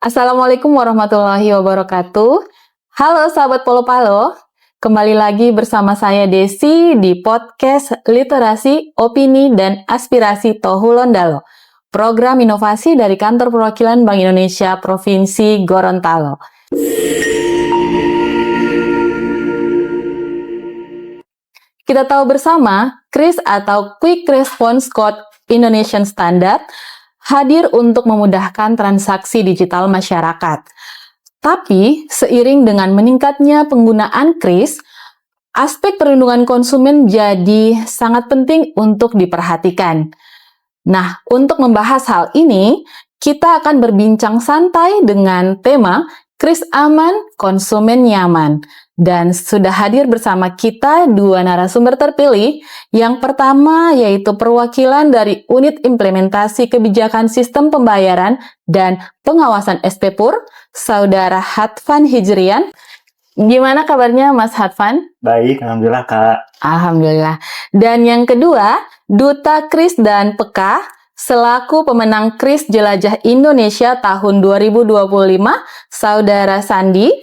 Assalamualaikum warahmatullahi wabarakatuh. Halo sahabat Polo Palo, kembali lagi bersama saya Desi di podcast Literasi, Opini, dan Aspirasi Tohulondalo, program inovasi dari Kantor Perwakilan Bank Indonesia Provinsi Gorontalo. Kita tahu bersama, KRIS atau Quick Response Code Indonesian Standard hadir untuk memudahkan transaksi digital masyarakat. Tapi, seiring dengan meningkatnya penggunaan KRIS, aspek perlindungan konsumen jadi sangat penting untuk diperhatikan. Nah, untuk membahas hal ini, kita akan berbincang santai dengan tema KRIS aman, konsumen nyaman. Dan sudah hadir bersama kita dua narasumber terpilih. Yang pertama yaitu perwakilan dari Unit Implementasi Kebijakan Sistem Pembayaran dan Pengawasan SPPUR, Saudara Hadvan Hijrian. Gimana kabarnya Mas Hadvan? Baik, Alhamdulillah Kak. Alhamdulillah. Dan yang kedua, Duta KRIS dan PK, selaku pemenang KRIS Jelajah Indonesia tahun 2025, Saudara Sandi.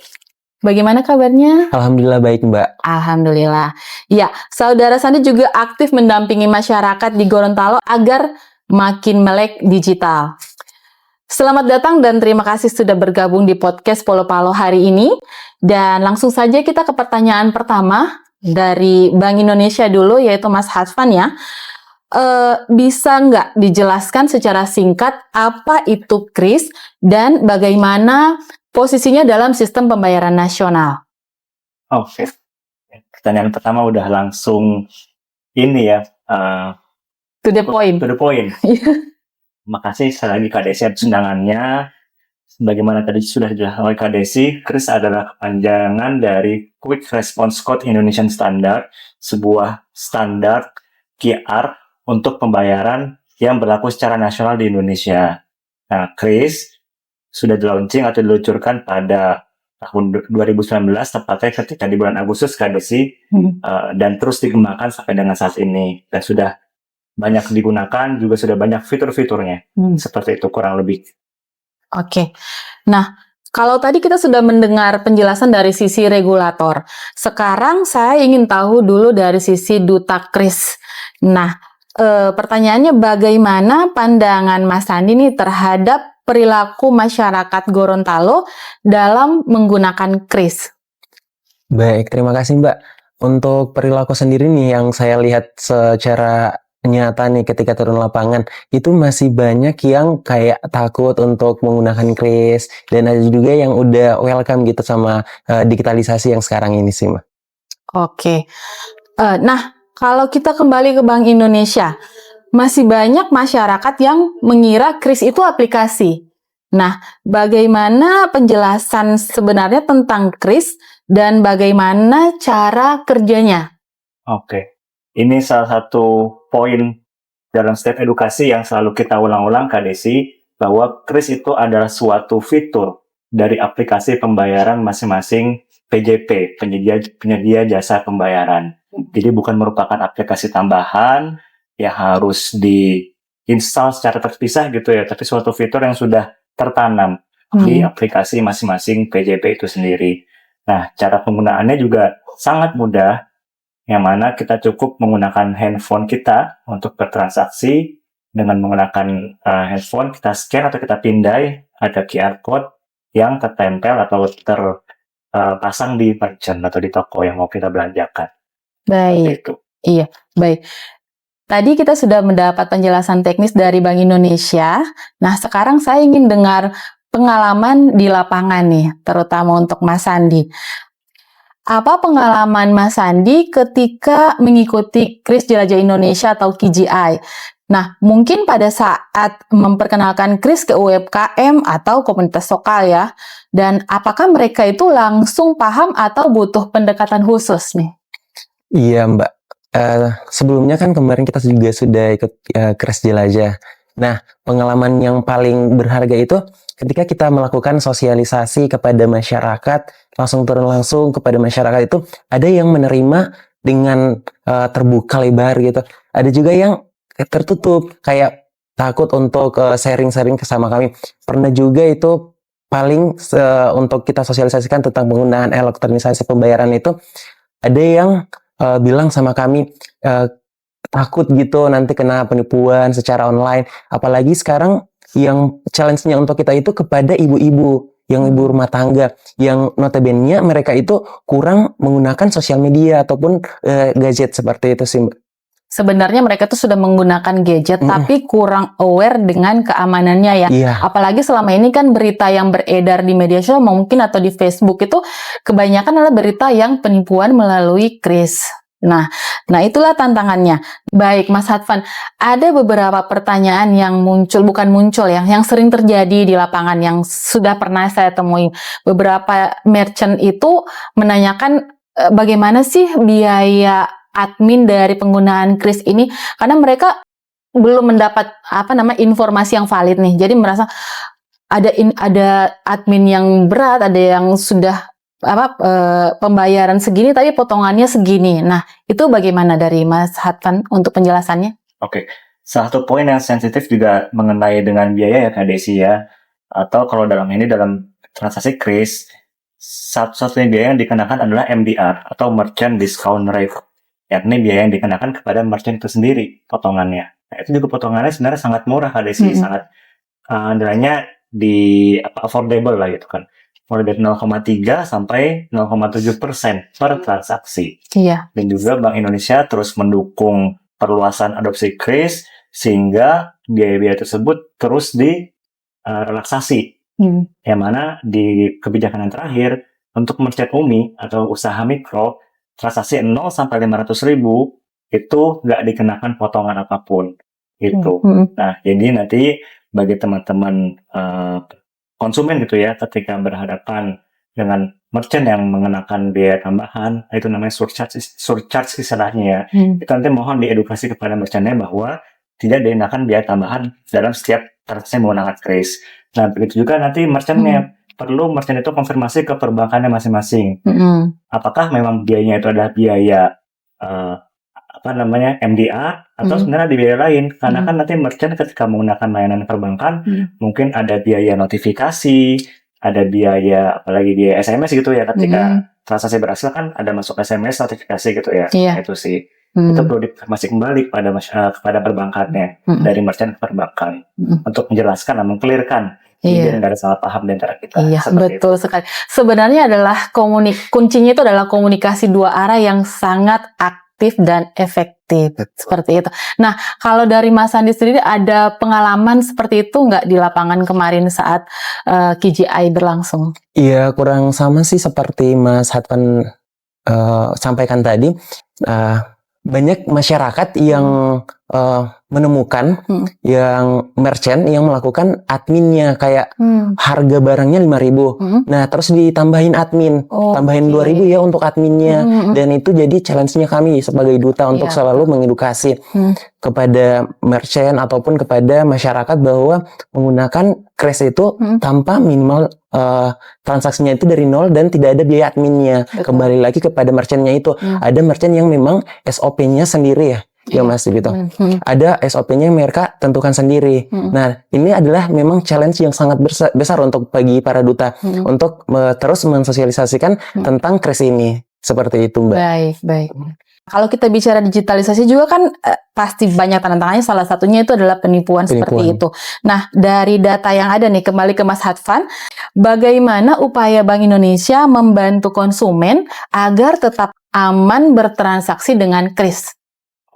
Bagaimana kabarnya? Alhamdulillah baik, Mbak. Alhamdulillah. Ya, Saudara Sandi juga aktif mendampingi masyarakat di Gorontalo agar makin melek digital. Selamat datang dan terima kasih sudah bergabung di podcast Polo Palo hari ini. Dan langsung saja kita ke pertanyaan pertama dari Bank Indonesia dulu, yaitu Mas Hadvan ya. Bisa nggak dijelaskan secara singkat apa itu KRIS dan bagaimana posisinya dalam sistem pembayaran nasional? Oke. Pertanyaan pertama udah langsung ini ya. To the point. To the point. Makasih sekali lagi Kak Desi atas undangannya. Sebagaimana tadi sudah dijelaskan oleh Kak Desi, KRIS adalah kepanjangan dari Quick Response Code Indonesian Standard, sebuah standar QR untuk pembayaran yang berlaku secara nasional di Indonesia. Nah, KRIS sudah di-launching atau diluncurkan pada tahun 2019, tepatnya ketika di bulan Agustus Kak Desi, dan terus dikembangkan sampai dengan saat ini. Dan sudah banyak digunakan, juga sudah banyak fitur-fiturnya. Seperti itu kurang lebih. Oke. Nah, kalau tadi kita sudah mendengar penjelasan dari sisi regulator, sekarang saya ingin tahu dulu dari sisi Duta KRIS. Nah, pertanyaannya bagaimana pandangan Mas Sandi nih terhadap perilaku masyarakat Gorontalo dalam menggunakan KRIS? Baik, terima kasih Mbak. Untuk perilaku sendiri nih yang saya lihat secara nyata nih ketika turun lapangan, itu masih banyak yang kayak takut untuk menggunakan KRIS, dan ada juga yang udah welcome gitu sama digitalisasi yang sekarang ini sih Mbak. Oke. Nah, kalau kita kembali ke Bank Indonesia, masih banyak masyarakat yang mengira KRIS itu aplikasi. Nah, bagaimana penjelasan sebenarnya tentang KRIS dan bagaimana cara kerjanya? Oke, ini salah satu poin dalam setiap edukasi yang selalu kita ulang-ulang Kak Desi, bahwa KRIS itu adalah suatu fitur dari aplikasi pembayaran masing-masing PJP, penyedia jasa pembayaran. Jadi bukan merupakan aplikasi tambahan yang harus diinstal secara terpisah gitu ya, tapi suatu fitur yang sudah tertanam di aplikasi masing-masing PJP itu sendiri. Nah, cara penggunaannya juga sangat mudah, yang mana kita cukup menggunakan handphone kita untuk bertransaksi. Dengan menggunakan handphone, kita scan atau kita pindai, ada QR code yang tertempel atau terpasang di merchant atau di toko yang mau kita belanjakan. Baik, Gitu. Iya, baik. Tadi kita sudah mendapat penjelasan teknis dari Bank Indonesia. Nah, sekarang saya ingin dengar pengalaman di lapangan nih, terutama untuk Mas Sandi. Apa pengalaman Mas Sandi ketika mengikuti KRIS Jelajah Indonesia atau KJI? Nah, mungkin pada saat memperkenalkan KRIS ke UMKM atau komunitas lokal ya, dan apakah mereka itu langsung paham atau butuh pendekatan khusus nih? Iya Mbak. Sebelumnya kan kemarin kita juga sudah ikut KRIS Jelajah. Nah, pengalaman yang paling berharga itu ketika kita melakukan sosialisasi kepada masyarakat, langsung turun langsung kepada masyarakat itu, ada yang menerima dengan terbuka lebar gitu. Ada juga yang tertutup, kayak takut untuk sharing-sharing sama kami. Pernah juga itu paling untuk kita sosialisasikan tentang penggunaan elektronisasi pembayaran itu, ada yang bilang sama kami takut gitu nanti kena penipuan secara online. Apalagi sekarang yang challenge-nya untuk kita itu kepada ibu-ibu, yang ibu rumah tangga, yang notabene mereka itu kurang menggunakan sosial media ataupun gadget seperti itu sih, Mbak. Sebenarnya mereka tuh sudah menggunakan gadget, tapi kurang aware dengan keamanannya ya. Iya. Apalagi selama ini kan berita yang beredar di media sosial mungkin atau di Facebook itu kebanyakan adalah berita yang penipuan melalui kris. Nah itulah tantangannya. Baik, Mas Hadvan, ada beberapa pertanyaan yang bukan muncul ya, yang sering terjadi di lapangan yang sudah pernah saya temui. Beberapa merchant itu menanyakan bagaimana sih biaya admin dari penggunaan kris ini, karena mereka belum mendapat informasi yang valid nih. Jadi merasa ada admin yang berat, ada yang sudah pembayaran segini tapi potongannya segini. Nah, itu bagaimana dari Mas Hadvan untuk penjelasannya? Oke. Salah satu poin yang sensitif juga mengenai dengan biaya ya Kak Desi ya. Atau kalau dalam transaksi kris, satu-satunya biaya yang dikenakan adalah MDR atau Merchant Discount Rate. Yakni biaya yang dikenakan kepada merchant itu sendiri, potongannya. Nah, itu juga potongannya sebenarnya sangat murah Kak Desi, sangat nilainya affordable lah gitu kan. Mulai dari 0,3 sampai 0,7% per transaksi. Iya. Dan juga Bank Indonesia terus mendukung perluasan adopsi kris sehingga biaya-biaya tersebut terus direlaksasi. Yang mana di kebijakan yang terakhir untuk merchant UMI atau usaha mikro, transaksi 0 sampai 500.000 itu nggak dikenakan potongan apapun. Gitu. Nah, jadi nanti bagi teman-teman konsumen gitu ya, ketika berhadapan dengan merchant yang mengenakan biaya tambahan, itu namanya surcharge istilahnya ya. Itu nanti mohon diedukasi kepada merchantnya bahwa tidak dikenakan biaya tambahan dalam setiap transaksi menggunakan kris. Nah, begitu juga nanti merchantnya perlu merchant itu konfirmasi ke perbankannya masing-masing. Apakah memang biayanya itu adalah biaya MDR atau sebenarnya ada biaya lain, karena kan nanti merchant ketika menggunakan layanan perbankan mungkin ada biaya notifikasi, ada biaya apalagi biaya SMS gitu ya, ketika transaksi berhasil kan ada masuk SMS notifikasi gitu ya. Itu sih itu perlu dikonfirmasi kembali kepada perbankannya dari merchant ke perbankan untuk menjelaskan dan mengklirkan biar nggak ada salah paham di antara kita. Iya, betul sekali. Sebenarnya adalah kuncinya itu adalah komunikasi dua arah yang sangat aktif dan efektif. Seperti itu. Nah, kalau dari Mas Andi sendiri ada pengalaman seperti itu nggak di lapangan kemarin saat KJI berlangsung? Iya, kurang sama sih seperti Mas Hadvan sampaikan tadi. Banyak masyarakat yang menemukan yang merchant yang melakukan adminnya kayak harga barangnya 5.000. Nah, terus ditambahin admin, tambahin 2.000 ya untuk adminnya. Dan itu jadi challenge-nya kami sebagai duta untuk selalu mengedukasi kepada merchant ataupun kepada masyarakat bahwa menggunakan kris itu tanpa minimal transaksinya itu dari nol dan tidak ada biaya adminnya. Kembali lagi kepada merchantnya itu. Ada merchant yang memang SOP-nya sendiri ya. Ya Mas gitu. Ada SOP-nya yang mereka tentukan sendiri. Nah, ini adalah memang challenge yang sangat besar untuk bagi para duta untuk terus mensosialisasikan tentang kris ini. Seperti itu, Mbak. Baik. Kalau kita bicara digitalisasi juga kan pasti banyak tantangannya, salah satunya itu adalah penipuan seperti itu. Nah, dari data yang ada nih, kembali ke Mas Hadvan, bagaimana upaya Bank Indonesia membantu konsumen agar tetap aman bertransaksi dengan kris?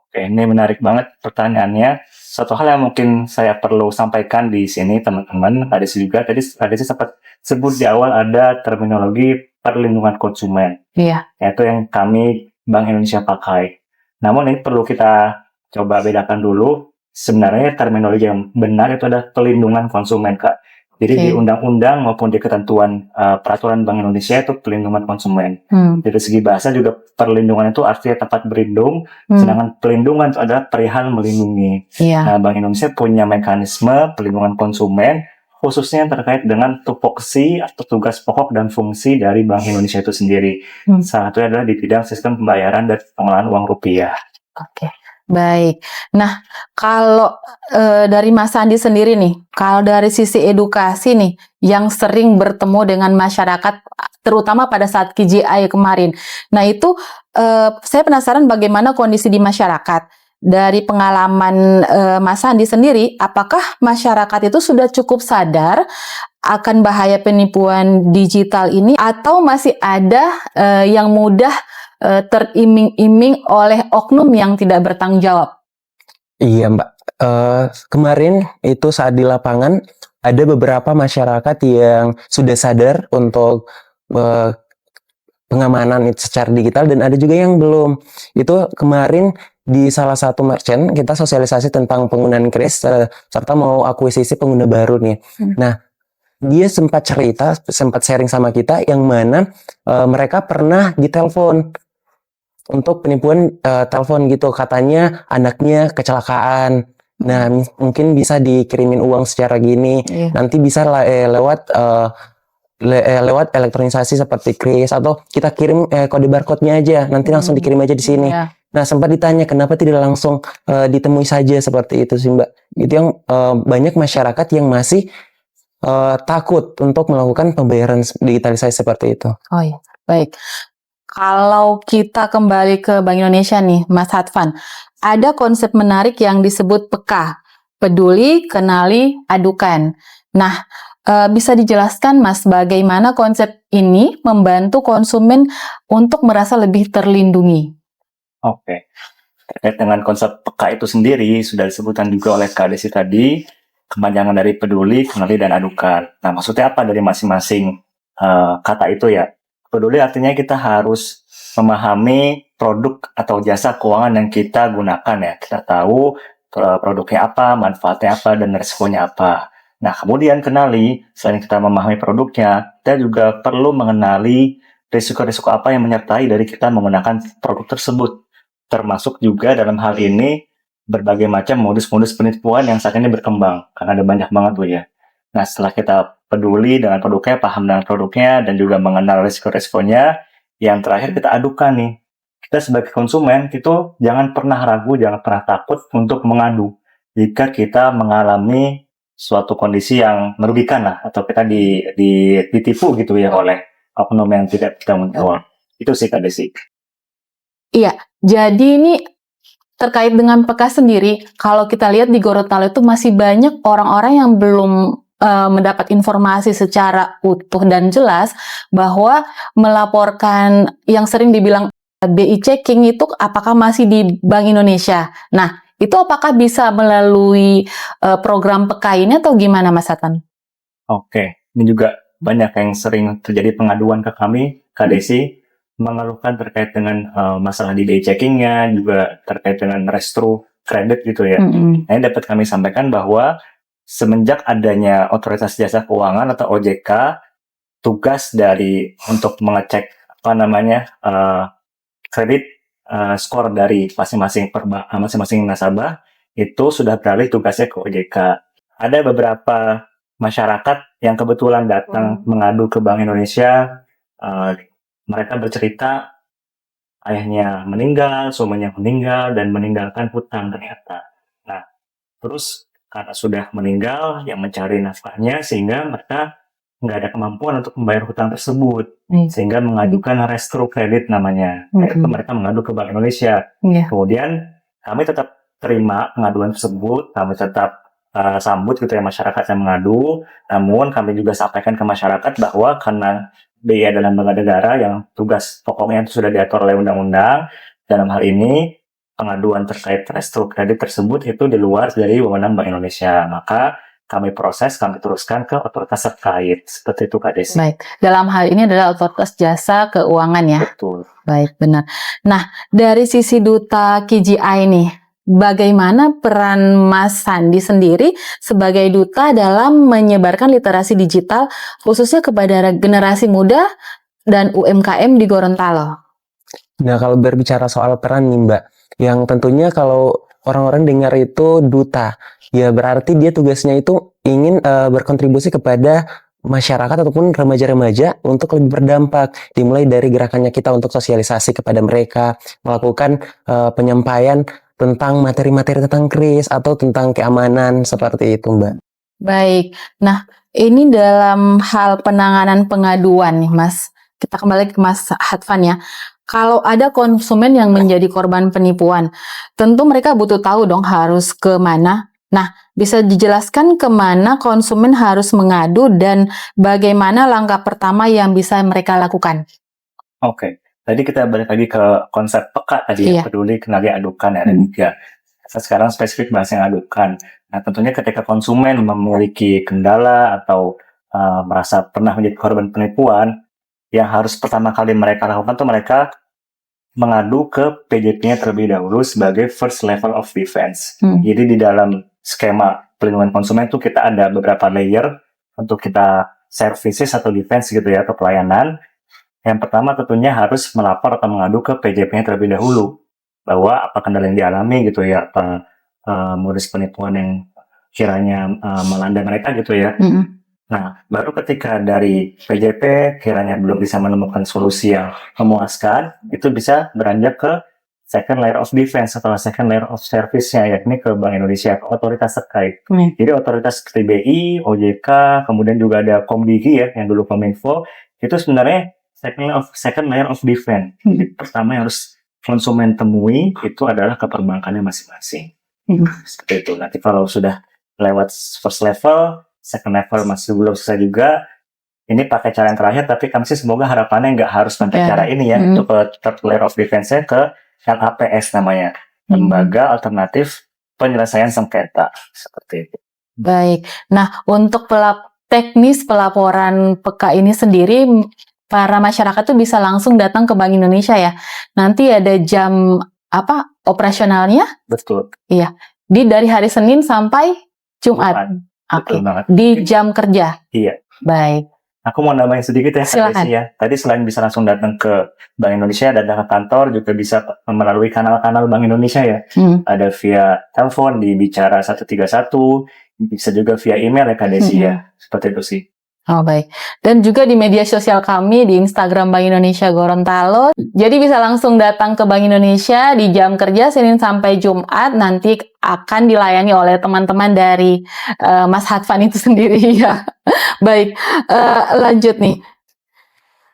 Oke, ini menarik banget pertanyaannya. Satu hal yang mungkin saya perlu sampaikan di sini, teman-teman, ada juga tadi sempat sebut di awal ada terminologi perlindungan konsumen. Iya. Yaitu yang kami Bank Indonesia pakai. Namun ini perlu kita coba bedakan dulu. Sebenarnya terminologi yang benar itu adalah pelindungan konsumen, Kak. Jadi di undang-undang maupun di ketentuan peraturan Bank Indonesia itu pelindungan konsumen. Dari segi bahasa juga perlindungan itu artinya tempat berlindung, sedangkan pelindungan itu adalah perihal melindungi. Nah, Bank Indonesia punya mekanisme pelindungan konsumen khususnya yang terkait dengan tupoksi atau tugas pokok dan fungsi dari Bank Indonesia itu sendiri. Salah satunya adalah di bidang sistem pembayaran dan pengelolaan uang rupiah. Oke. Baik. Nah, kalau dari Mas Sandi sendiri nih, kalau dari sisi edukasi nih, yang sering bertemu dengan masyarakat, terutama pada saat KJI kemarin. Nah, itu saya penasaran bagaimana kondisi di masyarakat. Dari pengalaman Mas Sandi sendiri, apakah masyarakat itu sudah cukup sadar akan bahaya penipuan digital ini, atau masih ada yang mudah teriming-iming oleh oknum yang tidak bertanggung jawab? Iya Mbak, kemarin itu saat di lapangan ada beberapa masyarakat yang sudah sadar untuk pengamanan secara digital dan ada juga yang belum. Itu kemarin di salah satu merchant kita sosialisasi tentang penggunaan kris serta mau akuisisi pengguna baru nih. Nah, dia sempat cerita, sempat sharing sama kita yang mana mereka pernah ditelepon untuk penipuan telepon gitu, katanya anaknya kecelakaan. Nah, mungkin bisa dikirimin uang secara gini. Nanti bisa lewat lewat elektronisasi seperti kris atau kita kirim kode barcode-nya aja. Nanti langsung dikirim aja di sini. Nah, sempat ditanya kenapa tidak langsung ditemui saja seperti itu sih Mbak. Itu yang banyak masyarakat yang masih takut untuk melakukan pembayaran digitalisasi seperti itu. Oh iya, baik. Kalau kita kembali ke Bank Indonesia nih, Mas Hadvan, ada konsep menarik yang disebut PEKA, peduli, kenali, adukan. Nah, bisa dijelaskan Mas, bagaimana konsep ini membantu konsumen untuk merasa lebih terlindungi? Oke. Terkait dengan konsep PEKA itu sendiri, sudah disebutkan juga oleh Kak Desi tadi, kepanjangan dari peduli, kenali, dan adukan. Nah, maksudnya apa dari masing-masing kata itu ya? Peduli artinya kita harus memahami produk atau jasa keuangan yang kita gunakan ya. Kita tahu produknya apa, manfaatnya apa, dan resikonya apa. Nah, kemudian kenali, selain kita memahami produknya, kita juga perlu mengenali risiko-risiko apa yang menyertai dari kita menggunakan produk tersebut. Termasuk juga dalam hal ini berbagai macam modus-modus penipuan yang saat ini berkembang. Karena ada banyak banget tuh ya. Nah, setelah kita peduli dengan produknya, paham dengan produknya, dan juga mengenal risiko-risikonya, yang terakhir kita adukan nih. Kita sebagai konsumen, itu jangan pernah ragu, jangan pernah takut untuk mengadu. Jika kita mengalami suatu kondisi yang merugikan lah, atau kita ditipu gitu ya oleh oknum yang tidak bertanggung jawab. Itu sih Kak Desi. Iya, jadi ini terkait dengan PEKA sendiri, kalau kita lihat di Gorontalo itu masih banyak orang-orang yang belum mendapat informasi secara utuh dan jelas bahwa melaporkan yang sering dibilang BI checking itu apakah masih di Bank Indonesia. Nah, itu apakah bisa melalui program PEKA ini atau gimana Mas Hatan? Oke, ini juga banyak yang sering terjadi pengaduan ke kami, Kak Desi, mengeluhkan terkait dengan masalah di BI checking-nya, juga terkait dengan restru kredit gitu ya. Nah, ini dapat kami sampaikan bahwa semenjak adanya Otoritas Jasa Keuangan atau OJK, tugas dari untuk mengecek kredit skor dari masing-masing nasabah itu sudah beralih tugasnya ke OJK. Ada beberapa masyarakat yang kebetulan datang mengadu ke Bank Indonesia. Mereka bercerita ayahnya meninggal, suaminya meninggal, dan meninggalkan hutang ternyata. Nah, terus karena sudah meninggal, yang mencari nafkahnya sehingga mereka nggak ada kemampuan untuk membayar hutang tersebut, sehingga mengadukan restru kredit namanya. Itu mereka mengadu ke Bank Indonesia. Kemudian kami tetap terima pengaduan tersebut, kami tetap sambut gitu ya masyarakat yang mengadu. Namun kami juga sampaikan ke masyarakat bahwa karena BI adalah lembaga negara yang tugas pokoknya itu sudah diatur oleh undang-undang, dalam hal ini pengaduan terkait restru kredit tersebut itu di luar dari wewenang Bank Indonesia. Maka kami proses, kami teruskan ke otoritas terkait. Seperti itu Kak Desi. Baik, dalam hal ini adalah Otoritas Jasa Keuangan ya? Betul. Baik, benar. Nah, dari sisi Duta KJI nih, bagaimana peran Mas Sandi sendiri sebagai duta dalam menyebarkan literasi digital khususnya kepada generasi muda dan UMKM di Gorontalo? Nah, kalau berbicara soal peran nih Mbak, yang tentunya kalau orang-orang dengar itu duta, ya berarti dia tugasnya itu ingin berkontribusi kepada masyarakat ataupun remaja-remaja untuk lebih berdampak. Dimulai dari gerakannya kita untuk sosialisasi kepada mereka, melakukan penyampaian tentang materi-materi tentang kris atau tentang keamanan seperti itu, Mbak. Baik. Nah, ini dalam hal penanganan pengaduan nih, Mas. Kita kembali ke Mas Hadvan ya. Kalau ada konsumen yang menjadi korban penipuan, tentu mereka butuh tahu dong harus ke mana. Nah, bisa dijelaskan kemana konsumen harus mengadu dan bagaimana langkah pertama yang bisa mereka lakukan? Oke, tadi kita balik lagi ke konsep peka tadi Iya. ya, peduli, kenali, adukan ya, ada 3. Sekarang spesifik bahas yang adukan. Nah, tentunya ketika konsumen memiliki kendala atau merasa pernah menjadi korban penipuan, yang harus pertama kali mereka lakukan tuh mereka mengadu ke PJP-nya terlebih dahulu sebagai first level of defense. Jadi di dalam skema perlindungan konsumen tuh kita ada beberapa layer untuk kita services atau defense gitu ya, atau pelayanan. Yang pertama tentunya harus melapor atau mengadu ke PJP-nya terlebih dahulu bahwa apa kendala yang dialami gitu ya, apa modus penipuan yang kiranya melanda mereka gitu ya. Nah, baru ketika dari PJP kiranya belum bisa menemukan solusi yang memuaskan, itu bisa beranjak ke second layer of defense atau second layer of service-nya, yakni ke Bank Indonesia, ke otoritas terkait. Jadi otoritas seperti BI, OJK, kemudian juga ada Komdigi ya, yang dulu Kominfo, itu sebenarnya second layer of defense. Jadi pertama yang harus konsumen temui itu adalah ke perbankannya masing-masing. Seperti itu. Nanti kalau sudah lewat first level, second level masih belum selesai juga, ini pakai cara yang terakhir, tapi kami sih semoga harapannya nggak harus pakai cara ini ya, itu ke third layer of defense-nya ke LAPS namanya, Lembaga Alternatif Penyelesaian Sengketa, seperti itu. Baik. Nah, untuk teknis pelaporan PK ini sendiri, para masyarakat tuh bisa langsung datang ke Bank Indonesia ya. Nanti ada jam operasionalnya? Betul. Iya. Dari hari Senin sampai Jumat. Oke. Di jam kerja. Iya. Baik. Aku mau nambahin sedikit ya, Silakan. ya. Tadi selain bisa langsung datang ke Bank Indonesia, datang ke kantor, juga bisa melalui kanal-kanal Bank Indonesia ya. Ada via telepon di Bicara 131, bisa juga via email ya Kak Desi ya. Seperti itu sih. Oh baik. Dan juga di media sosial kami di Instagram Bank Indonesia Gorontalo. Jadi bisa langsung datang ke Bank Indonesia di jam kerja Senin sampai Jumat. Nanti akan dilayani oleh teman-teman dari Mas Hadvan itu sendiri ya. Baik, lanjut nih.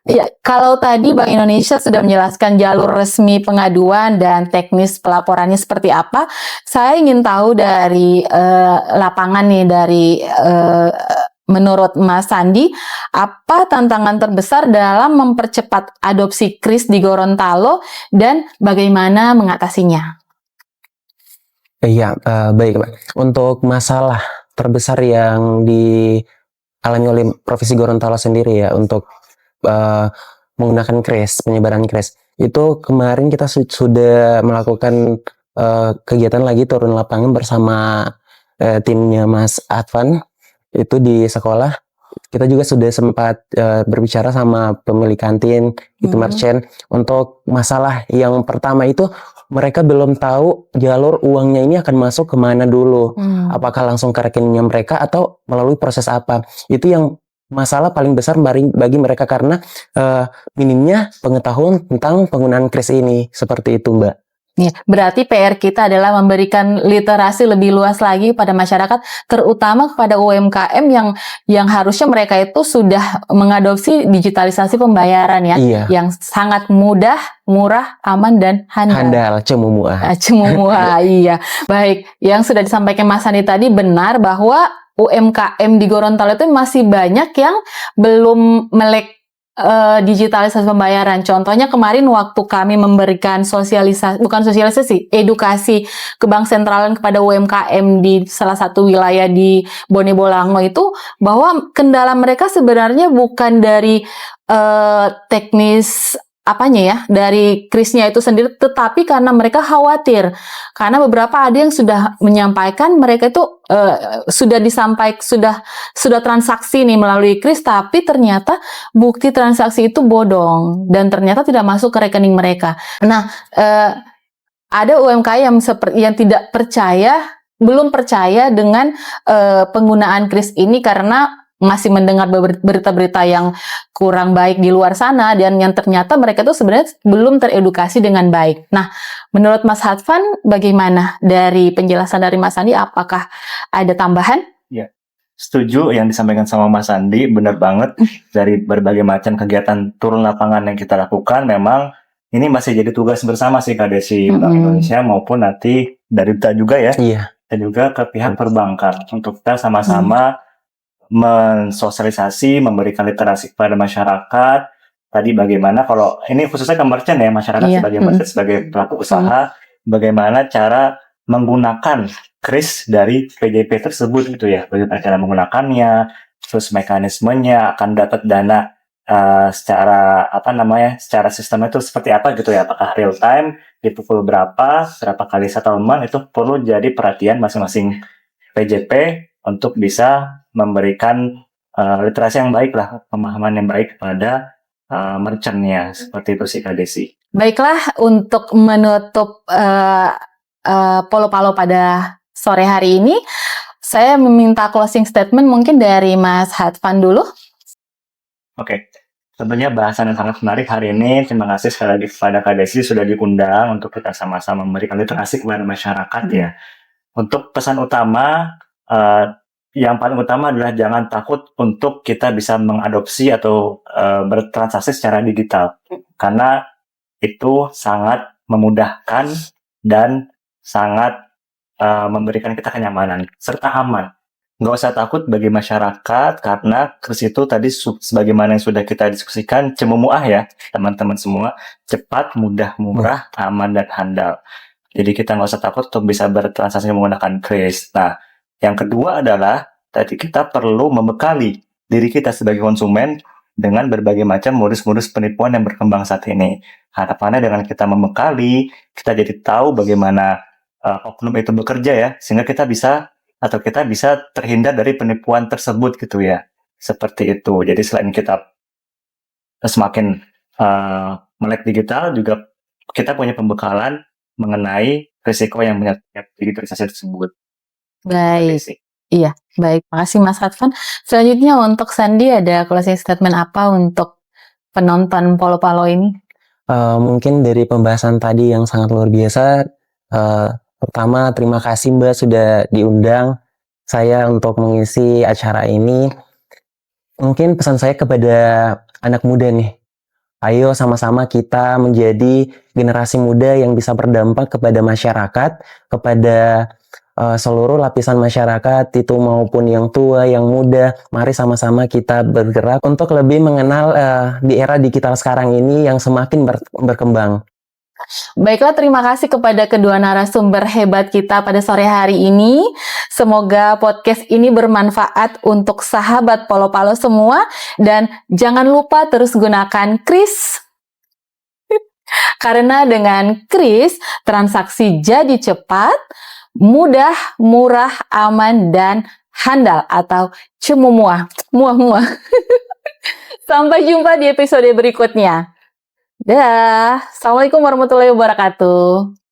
Ya, kalau tadi Bank Indonesia sudah menjelaskan jalur resmi pengaduan dan teknis pelaporannya seperti apa, saya ingin tahu dari lapangan nih, dari menurut Mas Sandi, apa tantangan terbesar dalam mempercepat adopsi kris di Gorontalo dan bagaimana mengatasinya? Iya, baik, Mbak. Untuk masalah terbesar yang dialami oleh Provinsi Gorontalo sendiri ya, untuk menggunakan kris, penyebaran kris, itu kemarin kita sudah melakukan kegiatan lagi turun lapangan bersama timnya Mas Advan, itu di sekolah. Kita juga sudah sempat berbicara sama pemilik kantin, itu merchant, untuk masalah yang pertama itu mereka belum tahu jalur uangnya ini akan masuk kemana dulu, apakah langsung ke rekeningnya mereka atau melalui proses apa. Itu yang masalah paling besar bagi mereka karena minimnya pengetahuan tentang penggunaan kris ini, seperti itu, Mbak. Ya, berarti PR kita adalah memberikan literasi lebih luas lagi pada masyarakat, terutama kepada UMKM yang harusnya mereka itu sudah mengadopsi digitalisasi pembayaran ya, yang sangat mudah, murah, aman dan handal. Cemumuah. Cemumuah, iya. Baik, yang sudah disampaikan Mas Sandi tadi benar bahwa UMKM di Gorontalo itu masih banyak yang belum melek digitalisasi pembayaran. Contohnya kemarin waktu kami memberikan edukasi ke Bank Sentralan kepada UMKM di salah satu wilayah di Bone Bolango itu, bahwa kendala mereka sebenarnya bukan dari teknis dari krisnya itu sendiri, tetapi karena mereka khawatir, karena beberapa ada yang sudah menyampaikan mereka itu sudah transaksi nih melalui kris, tapi ternyata bukti transaksi itu bodong dan ternyata tidak masuk ke rekening mereka. Nah, ada UMKM yang belum percaya dengan penggunaan kris ini karena masih mendengar berita-berita yang kurang baik di luar sana dan yang ternyata mereka tuh sebenarnya belum teredukasi dengan baik. Nah, menurut Mas Hadvan bagaimana dari penjelasan dari Mas Andi? Apakah ada tambahan? Ya, setuju yang disampaikan sama Mas Andi, benar banget. Dari berbagai macam kegiatan turun lapangan yang kita lakukan, memang ini masih jadi tugas bersama sih Kak Desi, Bank Indonesia maupun nanti dari kita juga ya, Iya. dan juga ke pihak perbankan untuk kita sama-sama mensosialisasi, memberikan literasi kepada masyarakat. Tadi bagaimana kalau ini khususnya ke merchant ya, masyarakat Iya. sebagai merchant, sebagai pelaku usaha, bagaimana cara menggunakan kris dari PJP tersebut gitu ya, bagaimana cara menggunakannya, terus mekanismenya, akan dapat dana secara secara sistem itu seperti apa gitu ya, apakah real time, di pukul berapa kali settlement, itu perlu jadi perhatian masing-masing PJP untuk bisa memberikan literasi yang baik lah, pemahaman yang baik kepada merchant-nya, seperti itu sih Kak Desi. Baiklah, untuk menutup Polo-Palo pada sore hari ini, saya meminta closing statement mungkin dari Mas Hadvan dulu. Oke, tentunya bahasan yang sangat menarik hari ini. Terima kasih sekali lagi kepada Kak Desi sudah diundang untuk kita sama-sama memberikan literasi kepada masyarakat ya. Untuk pesan utama, yang paling utama adalah jangan takut untuk kita bisa mengadopsi atau bertransaksi secara digital. Karena itu sangat memudahkan dan sangat memberikan kita kenyamanan serta aman. Nggak usah takut bagi masyarakat, karena kris itu tadi sebagaimana yang sudah kita diskusikan, cemumuah ya teman-teman semua, cepat, mudah, murah, aman, dan handal. Jadi kita nggak usah takut untuk bisa bertransaksi menggunakan kris. Nah, yang kedua adalah tadi kita perlu membekali diri kita sebagai konsumen dengan berbagai macam modus-modus penipuan yang berkembang saat ini. Harapannya dengan kita membekali, kita jadi tahu bagaimana oknum itu bekerja ya, sehingga kita bisa terhindar dari penipuan tersebut gitu ya. Seperti itu. Jadi selain kita semakin melek digital, juga kita punya pembekalan mengenai risiko yang menyertai digitalisasi tersebut. Baik. Iya, baik. Makasih Mas Hadvan. Selanjutnya untuk Sandi, ada closing statement apa untuk penonton Polo-Palo ini? Mungkin dari pembahasan tadi yang sangat luar biasa, pertama terima kasih Mbak sudah diundang saya untuk mengisi acara ini. Mungkin pesan saya kepada anak muda nih, ayo sama-sama kita menjadi generasi muda yang bisa berdampak kepada masyarakat, kepada seluruh lapisan masyarakat itu, maupun yang tua, yang muda. Mari sama-sama kita bergerak untuk lebih mengenal di era digital sekarang ini yang semakin berkembang. Baiklah, terima kasih kepada kedua narasumber hebat kita pada sore hari ini. Semoga podcast ini bermanfaat untuk sahabat Polo-Palo semua, dan jangan lupa terus gunakan kris. Karena dengan kris, transaksi jadi cepat, mudah, murah, aman, dan handal atau cemumuah. Muah-muah. Sampai jumpa di episode berikutnya. Dah. Assalamualaikum warahmatullahi wabarakatuh.